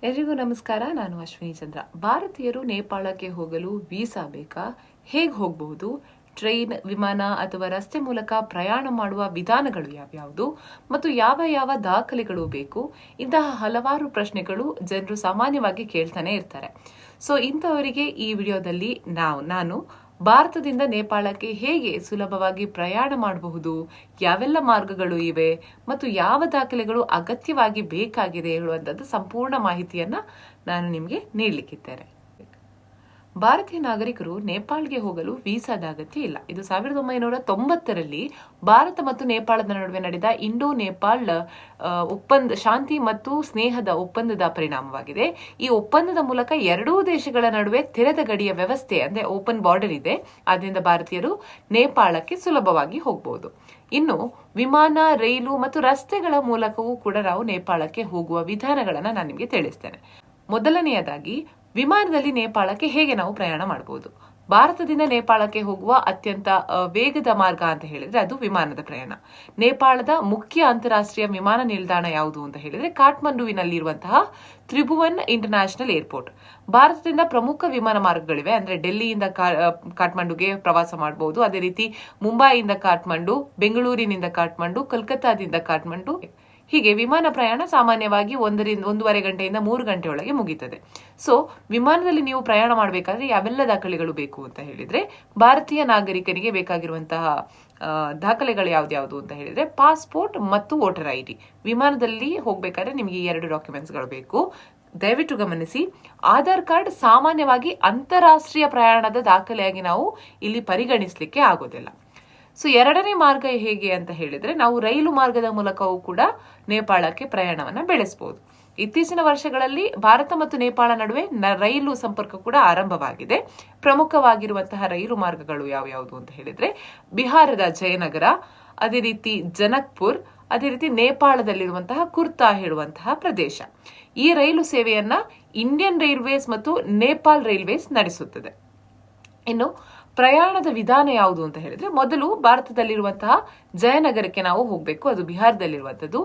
ಎಲ್ರಿಗೂ ನಮಸ್ಕಾರ. ನಾನು ಅಶ್ವಿನಿ ಚಂದ್ರ. ಭಾರತೀಯರು ನೇಪಾಳಕ್ಕೆ ಹೋಗಲು ವೀಸಾ ಬೇಕಾ? ಹೇಗೆ ಹೋಗಬಹುದು? ಟ್ರೈನ್, ವಿಮಾನ ಅಥವಾ ರಸ್ತೆ ಮೂಲಕ ಪ್ರಯಾಣ ಮಾಡುವ ವಿಧಾನಗಳು ಯಾವ್ಯಾವುದು ಮತ್ತು ಯಾವ ಯಾವ ದಾಖಲೆಗಳು ಬೇಕು? ಇಂತಹ ಹಲವಾರು ಪ್ರಶ್ನೆಗಳು ಜನರು ಸಾಮಾನ್ಯವಾಗಿ ಕೇಳ್ತಾನೆ ಇರ್ತಾರೆ. ಸೊ ಇಂಥವರಿಗೆ ಈ ವಿಡಿಯೋದಲ್ಲಿ ನಾನು ಭಾರತದಿಂದ ನೇಪಾಳಕ್ಕೆ ಹೇಗೆ ಸುಲಭವಾಗಿ ಪ್ರಯಾಣ ಮಾಡಬಹುದು, ಯಾವೆಲ್ಲ ಮಾರ್ಗಗಳು ಇವೆ ಮತ್ತು ಯಾವ ದಾಖಲೆಗಳು ಅಗತ್ಯವಾಗಿ ಬೇಕಾಗಿದೆ ಹೇಳುವಂಥದ್ದು ಸಂಪೂರ್ಣ ಮಾಹಿತಿಯನ್ನ ನಾನು ನಿಮಗೆ ನೀಡಲಿಕ್ಕಿದ್ದೇನೆ. ಭಾರತೀಯ ನಾಗರಿಕರು ನೇಪಾಳ್ಗೆ ಹೋಗಲು ವೀಸಾದ ಅಗತ್ಯ ಇಲ್ಲ. ಇದು 1990ರಲ್ಲಿ ಭಾರತ ಮತ್ತು ನೇಪಾಳದ ನಡುವೆ ನಡೆದ ಇಂಡೋ ನೇಪಾಳ್ ಶಾಂತಿ ಮತ್ತು ಸ್ನೇಹದ ಒಪ್ಪಂದದ ಪರಿಣಾಮವಾಗಿದೆ. ಈ ಒಪ್ಪಂದದ ಮೂಲಕ ಎರಡೂ ದೇಶಗಳ ನಡುವೆ ತೆರೆದ ಗಡಿಯ ವ್ಯವಸ್ಥೆ ಅಂದ್ರೆ ಓಪನ್ ಬಾರ್ಡರ್ ಇದೆ. ಆದ್ದರಿಂದ ಭಾರತೀಯರು ನೇಪಾಳಕ್ಕೆ ಸುಲಭವಾಗಿ ಹೋಗಬಹುದು. ಇನ್ನು ವಿಮಾನ, ರೈಲು ಮತ್ತು ರಸ್ತೆಗಳ ಮೂಲಕವೂ ಕೂಡ ನಾವು ನೇಪಾಳಕ್ಕೆ ಹೋಗುವ ವಿಧಾನಗಳನ್ನ ನಾನು ನಿಮಗೆ ತಿಳಿಸ್ತೇನೆ. ಮೊದಲನೆಯದಾಗಿ, ವಿಮಾನದಲ್ಲಿ ನೇಪಾಳಕ್ಕೆ ಹೇಗೆ ನಾವು ಪ್ರಯಾಣ ಮಾಡಬಹುದು? ಭಾರತದಿಂದ ನೇಪಾಳಕ್ಕೆ ಹೋಗುವ ಅತ್ಯಂತ ವೇಗದ ಮಾರ್ಗ ಅಂತ ಹೇಳಿದ್ರೆ ಅದು ವಿಮಾನದ ಪ್ರಯಾಣ. ನೇಪಾಳದ ಮುಖ್ಯ ಅಂತಾರಾಷ್ಟ್ರೀಯ ವಿಮಾನ ನಿಲ್ದಾಣ ಯಾವುದು ಅಂತ ಹೇಳಿದ್ರೆ ಕಾಠ್ಮಂಡುವಿನಲ್ಲಿರುವಂತಹ ತ್ರಿಭುವನ್ ಇಂಟರ್ನ್ಯಾಷನಲ್ ಏರ್ಪೋರ್ಟ್. ಭಾರತದಿಂದ ಪ್ರಮುಖ ವಿಮಾನ ಮಾರ್ಗಗಳಿವೆ. ಅಂದ್ರೆ ಡೆಲ್ಲಿಯಿಂದ ಕಾಠ್ಮಂಡುಗೆ ಪ್ರವಾಸ ಮಾಡಬಹುದು. ಅದೇ ರೀತಿ ಮುಂಬೈಯಿಂದ ಕಾಠ್ಮಂಡು, ಬೆಂಗಳೂರಿನಿಂದ ಕಾಠ್ಮಂಡು, ಕಲ್ಕತ್ತಾದಿಂದ ಕಾಠ್ಮಂಡು, ಹೀಗೆ ವಿಮಾನ ಪ್ರಯಾಣ ಸಾಮಾನ್ಯವಾಗಿ 1.5 ಗಂಟೆಯಿಂದ 3 ಗಂಟೆ ಒಳಗೆ ಮುಗೀತದೆ. ಸೊ ವಿಮಾನದಲ್ಲಿ ನೀವು ಪ್ರಯಾಣ ಮಾಡಬೇಕಾದ್ರೆ ಯಾವೆಲ್ಲ ದಾಖಲೆಗಳು ಬೇಕು ಅಂತ ಹೇಳಿದ್ರೆ, ಭಾರತೀಯ ನಾಗರಿಕರಿಗೆ ಬೇಕಾಗಿರುವಂತಹ ದಾಖಲೆಗಳು ಯಾವ್ದು ಅಂತ ಹೇಳಿದ್ರೆ ಪಾಸ್ಪೋರ್ಟ್ ಮತ್ತು ವೋಟರ್ ID. ವಿಮಾನದಲ್ಲಿ ಹೋಗ್ಬೇಕಾದ್ರೆ ನಿಮಗೆ 2 ಡಾಕ್ಯುಮೆಂಟ್ಸ್ಗಳು ಬೇಕು. ದಯವಿಟ್ಟು ಗಮನಿಸಿ, ಆಧಾರ್ ಕಾರ್ಡ್ ಸಾಮಾನ್ಯವಾಗಿ ಅಂತಾರಾಷ್ಟ್ರೀಯ ಪ್ರಯಾಣದ ದಾಖಲೆಯಾಗಿ ನಾವು ಇಲ್ಲಿ ಪರಿಗಣಿಸಲಿಕ್ಕೆ ಆಗೋದಿಲ್ಲ. ಸೊ ಎರಡನೇ ಮಾರ್ಗ ಹೇಗೆ ಅಂತ ಹೇಳಿದ್ರೆ, ನಾವು ರೈಲು ಮಾರ್ಗದ ಮೂಲಕವೂ ಕೂಡ ನೇಪಾಳಕ್ಕೆ ಪ್ರಯಾಣವನ್ನ ಬೆಳೆಸಬಹುದು. ಇತ್ತೀಚಿನ ವರ್ಷಗಳಲ್ಲಿ ಭಾರತ ಮತ್ತು ನೇಪಾಳ ನಡುವೆ ರೈಲು ಸಂಪರ್ಕ ಕೂಡ ಆರಂಭವಾಗಿದೆ. ಪ್ರಮುಖವಾಗಿರುವಂತಹ ರೈಲು ಮಾರ್ಗಗಳು ಯಾವ್ಯಾವುದು ಅಂತ ಹೇಳಿದ್ರೆ ಬಿಹಾರದ ಜಯನಗರ, ಅದೇ ರೀತಿ ಜನಕ್ಪುರ್, ಅದೇ ರೀತಿ ನೇಪಾಳದಲ್ಲಿರುವಂತಹ ಕುರ್ತಾ ಹೇಳುವಂತಹ ಪ್ರದೇಶ. ಈ ರೈಲು ಸೇವೆಯನ್ನ ಇಂಡಿಯನ್ ರೈಲ್ವೇಸ್ ಮತ್ತು ನೇಪಾಲ್ ರೈಲ್ವೇಸ್ ನಡೆಸುತ್ತದೆ. ಇನ್ನು ಪ್ರಯಾಣದ ವಿಧಾನ ಯಾವುದು ಅಂತ ಹೇಳಿದ್ರೆ, ಮೊದಲು ಭಾರತದಲ್ಲಿರುವಂತಹ ಜಯನಗರಕ್ಕೆ ನಾವು ಹೋಗ್ಬೇಕು. ಅದು ಬಿಹಾರದಲ್ಲಿರುವಂತದ್ದು.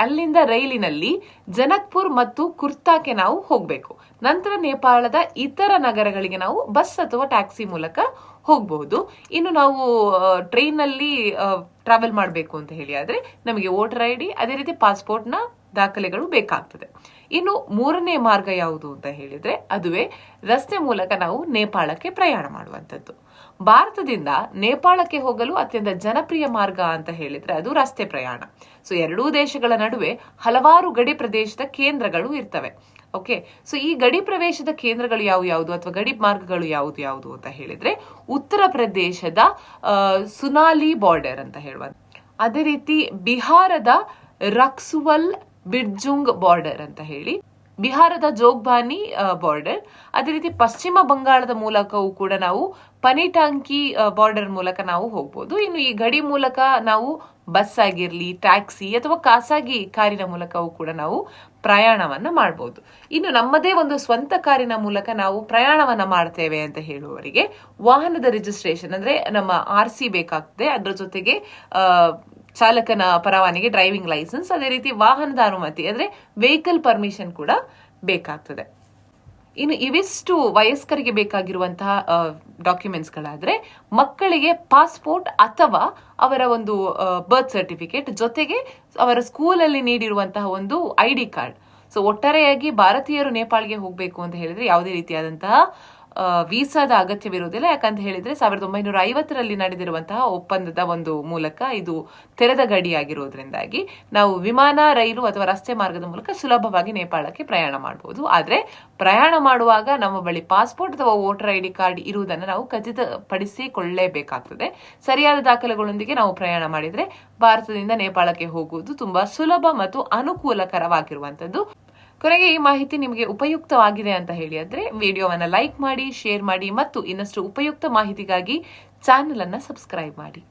ಅಲ್ಲಿಂದ ರೈಲಿನಲ್ಲಿ ಜನಕ್ಪುರ್ ಮತ್ತು ಕುರ್ತಾಕ್ಕೆ ನಾವು ಹೋಗ್ಬೇಕು. ನಂತರ ನೇಪಾಳದ ಇತರ ನಗರಗಳಿಗೆ ನಾವು ಬಸ್ ಅಥವಾ ಟ್ಯಾಕ್ಸಿ ಮೂಲಕ ಹೋಗಬಹುದು. ಇನ್ನು ನಾವು ಟ್ರೈನ್ ನಲ್ಲಿ ಟ್ರಾವೆಲ್ ಮಾಡಬೇಕು ಅಂತ ಹೇಳಿ ಆದ್ರೆ ನಮಗೆ ವೋಟರ್ ID, ಅದೇ ರೀತಿ ಪಾಸ್ಪೋರ್ಟ್ ನ ದಾಖಲೆಗಳು ಬೇಕಾಗ್ತದೆ. ಇನ್ನು ಮೂರನೇ ಮಾರ್ಗ ಯಾವುದು ಅಂತ ಹೇಳಿದ್ರೆ ಅದುವೇ ರಸ್ತೆ ಮೂಲಕ ನಾವು ನೇಪಾಳಕ್ಕೆ ಪ್ರಯಾಣ ಮಾಡುವಂತದ್ದು. ಭಾರತದಿಂದ ನೇಪಾಳಕ್ಕೆ ಹೋಗಲು ಅತ್ಯಂತ ಜನಪ್ರಿಯ ಮಾರ್ಗ ಅಂತ ಹೇಳಿದ್ರೆ ಅದು ರಸ್ತೆ ಪ್ರಯಾಣ. ಸೊ ಎರಡೂ ದೇಶಗಳ ನಡುವೆ ಹಲವಾರು ಗಡಿ ಪ್ರದೇಶದ ಕೇಂದ್ರಗಳು ಇರ್ತವೆ. ಓಕೆ, ಸೊ ಈ ಗಡಿ ಪ್ರವೇಶದ ಕೇಂದ್ರಗಳು ಯಾವುದು ಅಥವಾ ಗಡಿ ಮಾರ್ಗಗಳು ಯಾವುದು ಅಂತ ಹೇಳಿದ್ರೆ ಉತ್ತರ ಪ್ರದೇಶದ ಸುನಾಲಿ ಬಾರ್ಡರ್ ಅಂತ ಹೇಳುವ, ಅದೇ ರೀತಿ ಬಿಹಾರದ ರಕ್ಸುವಲ್ ಬಿರ್ಜುಂಗ್ ಬಾರ್ಡರ್ ಅಂತ ಹೇಳಿ, ಬಿಹಾರದ ಜೋಗ್ಬಾನಿ ಬಾರ್ಡರ್, ಅದೇ ರೀತಿ ಪಶ್ಚಿಮ ಬಂಗಾಳದ ಮೂಲಕವೂ ಕೂಡ ನಾವು ಪನಿಟಾಂಕಿ ಬಾರ್ಡರ್ ಮೂಲಕ ನಾವು ಹೋಗ್ಬೋದು. ಇನ್ನು ಈ ಗಡಿ ಮೂಲಕ ನಾವು ಬಸ್ ಆಗಿರ್ಲಿ, ಟ್ಯಾಕ್ಸಿ ಅಥವಾ ಖಾಸಗಿ ಕಾರಿನ ಮೂಲಕವೂ ಕೂಡ ನಾವು ಪ್ರಯಾಣವನ್ನ ಮಾಡಬಹುದು. ಇನ್ನು ನಮ್ಮದೇ ಒಂದು ಸ್ವಂತ ಕಾರಿನ ಮೂಲಕ ನಾವು ಪ್ರಯಾಣವನ್ನ ಮಾಡ್ತೇವೆ ಅಂತ ಹೇಳುವವರಿಗೆ ವಾಹನದ ರಿಜಿಸ್ಟ್ರೇಷನ್ ಅಂದ್ರೆ ನಮ್ಮ RC ಬೇಕಾಗ್ತದೆ. ಅದರ ಜೊತೆಗೆ ಚಾಲಕನ ಪರವಾನಗಿ, ಡ್ರೈವಿಂಗ್ ಲೈಸೆನ್ಸ್, ಅದೇ ರೀತಿ ವಾಹನದ ಅನುಮತಿ ಅಂದ್ರೆ ವೆಹಿಕಲ್ ಪರ್ಮಿಷನ್ ಕೂಡ ಬೇಕಾಗ್ತದೆ. ಇನ್ನು ಇವಿಷ್ಟು ವಯಸ್ಕರಿಗೆ ಬೇಕಾಗಿರುವಂತಹ ಡಾಕ್ಯುಮೆಂಟ್ಸ್ ಗಳಾದ್ರೆ, ಮಕ್ಕಳಿಗೆ ಪಾಸ್ಪೋರ್ಟ್ ಅಥವಾ ಅವರ ಒಂದು ಬರ್ತ್ ಸರ್ಟಿಫಿಕೇಟ್ ಜೊತೆಗೆ ಅವರ ಸ್ಕೂಲಲ್ಲಿ ನೀಡಿರುವಂತಹ ಒಂದು ID ಕಾರ್ಡ್. ಸೊ ಒಟ್ಟಾರೆಯಾಗಿ ಭಾರತೀಯರು ನೇಪಾಳ್ಗೆ ಹೋಗ್ಬೇಕು ಅಂತ ಹೇಳಿದ್ರೆ ಯಾವುದೇ ರೀತಿಯಾದಂತಹ ವೀಸಾದ ಅಗತ್ಯವಿರುವುದಿಲ್ಲ. ಯಾಕಂತ ಹೇಳಿದ್ರೆ 1950ರಲ್ಲಿ ನಡೆದಿರುವಂತಹ ಒಪ್ಪಂದದ ಒಂದು ಮೂಲಕ ಇದು ತೆರೆದ ಗಡಿಯಾಗಿರುವುದರಿಂದಾಗಿ ನಾವು ವಿಮಾನ, ರೈಲು ಅಥವಾ ರಸ್ತೆ ಮಾರ್ಗದ ಮೂಲಕ ಸುಲಭವಾಗಿ ನೇಪಾಳಕ್ಕೆ ಪ್ರಯಾಣ ಮಾಡಬಹುದು. ಆದ್ರೆ ಪ್ರಯಾಣ ಮಾಡುವಾಗ ನಮ್ಮ ಬಳಿ ಪಾಸ್ಪೋರ್ಟ್ ಅಥವಾ ವೋಟರ್ ID ಕಾರ್ಡ್ ಇರುವುದನ್ನು ನಾವು ಖಚಿತಪಡಿಸಿಕೊಳ್ಳಲೇಬೇಕಾಗ್ತದೆ. ಸರಿಯಾದ ದಾಖಲೆಗಳೊಂದಿಗೆ ನಾವು ಪ್ರಯಾಣ ಮಾಡಿದ್ರೆ ಭಾರತದಿಂದ ನೇಪಾಳಕ್ಕೆ ಹೋಗುವುದು ತುಂಬಾ ಸುಲಭ ಮತ್ತು ಅನುಕೂಲಕರವಾಗಿರುವಂತದ್ದು. ಕೊನೆಗೆ ಈ ಮಾಹಿತಿ ನಿಮಗೆ ಉಪಯುಕ್ತವಾಗಿದೆ ಅಂತ ಹೇಳಿದ್ರೆ ವಿಡಿಯೋವನ್ನ ಲೈಕ್ ಮಾಡಿ, ಶೇರ್ ಮಾಡಿ ಮತ್ತು ಇನ್ನಷ್ಟು ಉಪಯುಕ್ತ ಮಾಹಿತಿಗಾಗಿ ಚಾನೆಲ್ ಅನ್ನ ಸಬ್ಸ್ಕ್ರೈಬ್ ಮಾಡಿ.